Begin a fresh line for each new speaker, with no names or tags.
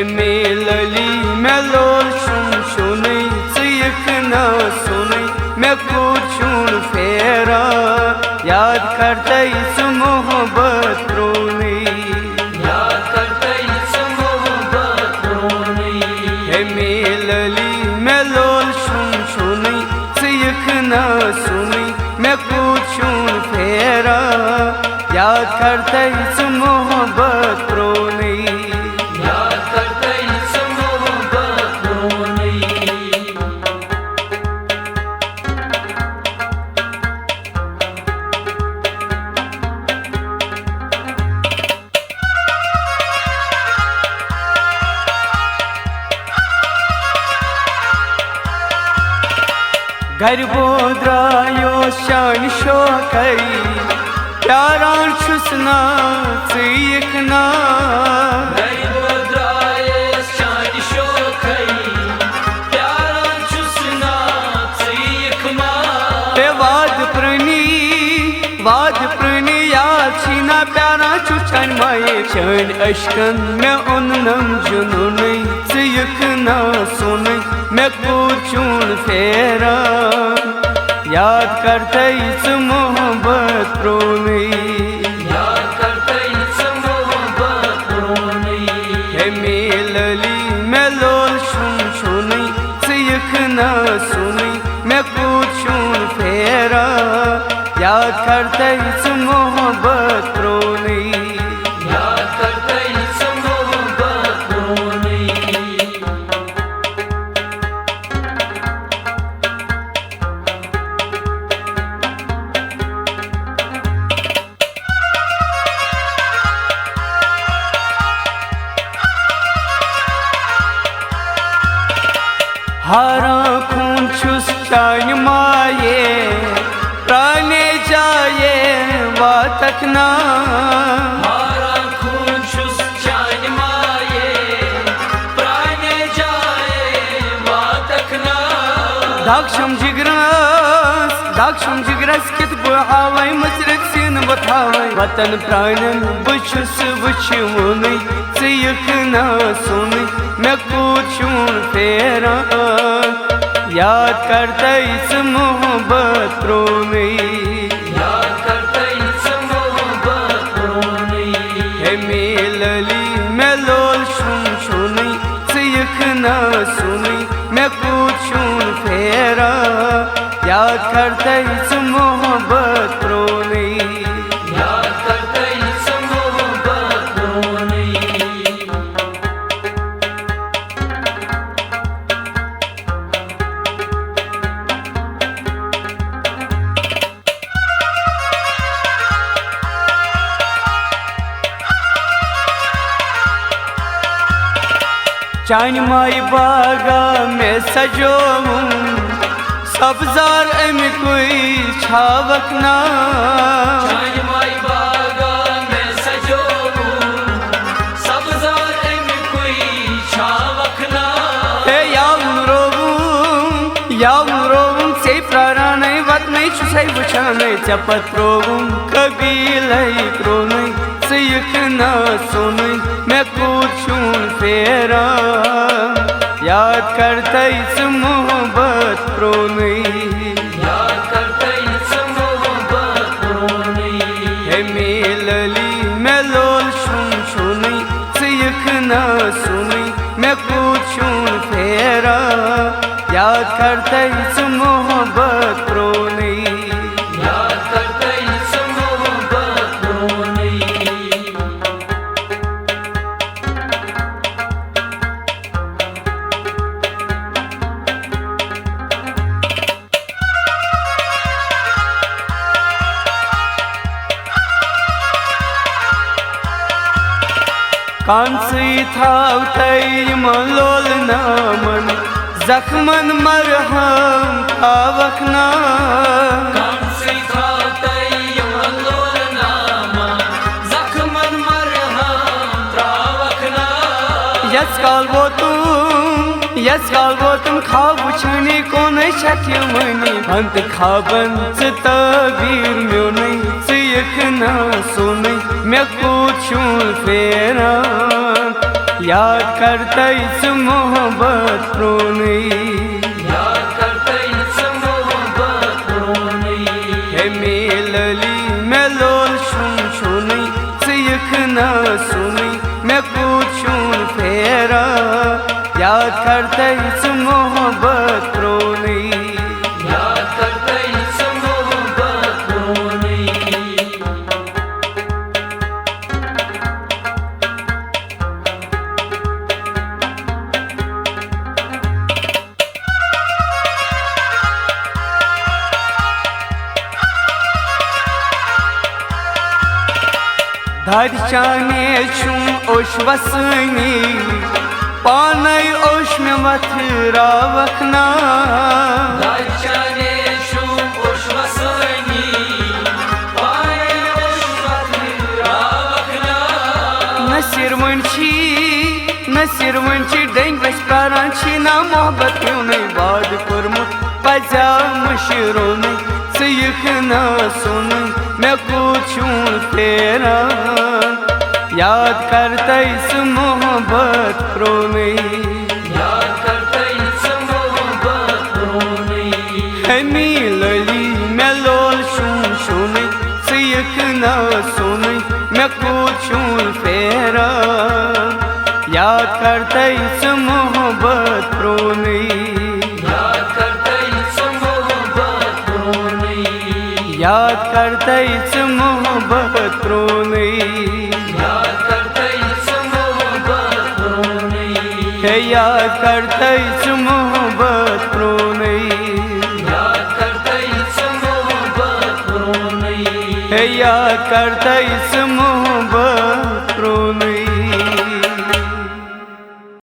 मेलली में लोल शुन शुनै यखना सुनै मैं कुछुन फेरा याद करते इस मोहब्बत रोने
याद करते इस मोहब्बत रोने
मेलली में लोल शुन शुनै यखना सुनै मैं कुछुन फेरा याद करते इस मोहब्बत रोने घर बोद्रायो शान शोकई प्यारान छुसना यखना
घर बोद्रायो शान शोकई प्यारान छुसना यखना
वाद प्रणी याद छीना प्यारा छुछन माये छन अशकन मैं उन्नम जुनून यखना सुनै मैं कुछुन फेरा याद करते इस मोहब्बत रोने
याद करते इस मोहब्बत रोने
मेलली में लोल शुन शुनै यखना सुनै मैं कुछुन फेरा याद करते इस मोहब्बत रोने
याद करते इस मोहब्बत रोने
हारा खून छुस चान माये प्राणे जाए वातकना
हारा खून छुस चान माये प्राणे जाए वातकना
दाक्षम जिग्रस कित बुहावै मसरत सिन बथावै वतन प्राणन बुछुस बुछुनै यखना सुनै मैं कुछुन फेरा याद करते इस मोहब्बत रोने
याद करते इस मोहब्बत रोने
मेलली में लोल शुन शुनै यखना सुनै मैं कुछुन फेरा याद करते इस मोहब्बत रोने
याद करते इस मोहब्बत रोने
चान माई बागा में सजोऊं सब्जार अमि कोई छावकना
चान माई बागा में सजोऊं सब्जार अमि कोई छावकना
यावुं रोवुं से प्रारानै वतनै छुसै बुछानै चपत रोवुं कबीलै क्रोनै यखना सुनै मैं कुछुन फेरा याद करते इस मोहब्बत रोने
याद करते इस मोहब्बत रोने
मेलली में लोल शुन शुनै यखना सुनै मैं कुछुन फेरा याद करते इस मोहब्बत रोने
याद करते इस मोहब्बत रोने
कांसी थावतै लोल नामन जख्मन मरहम थावकना
कांसी थावतै लोल नामन जख्मन मरहम थावकना
यस काल वो तुम खाब वुछनी कोनै छथ्य मनी अंत खाबन तबीर म्योनै यखना सुनै मैं कुछुन फेरा याद करतैस मोहब्बत प्रोनै
याद करतैस मोहब्बत प्रोनै
हे मेलली मैं लोल शुन शुनै सिख न सुनै मैं कुछुन फेरा याद करतैस मोहब्बत प्रोनै
याद करतैस मोहब्बत प्रोनै
धरचाने छुम ओश वसनी पानै ओश में मथुरा वखना
धरचाने छुम ओश वसनी पानै ओश मथुरा वखना
नसीर वंची डेंग बस करान छी ना मोहब्बत क्यों नहीं बाद कुरमुत पजा मशरो नहीं सिख ना सुन मैं कुछूं तेरा याद करतैस मोहब्बत प्रोनै
याद करतैस मोहब्बत प्रोनै
हे मिलली मैं लोल शुन शुनै सिख ना सुनै मैं कुछूं फेरा याद करतैस मोहब्बत प्रोनै
याद करतैस मोहब्बत प्रोनै
याद करतैस मोहब्बत प्रोनै
याद करतैस मोहब्बत प्रोनै
हे याद करतैस मोहब्बत प्रोनै
याद करतैस मोहब्बत प्रोनै
हे याद करतैस मोहब्बत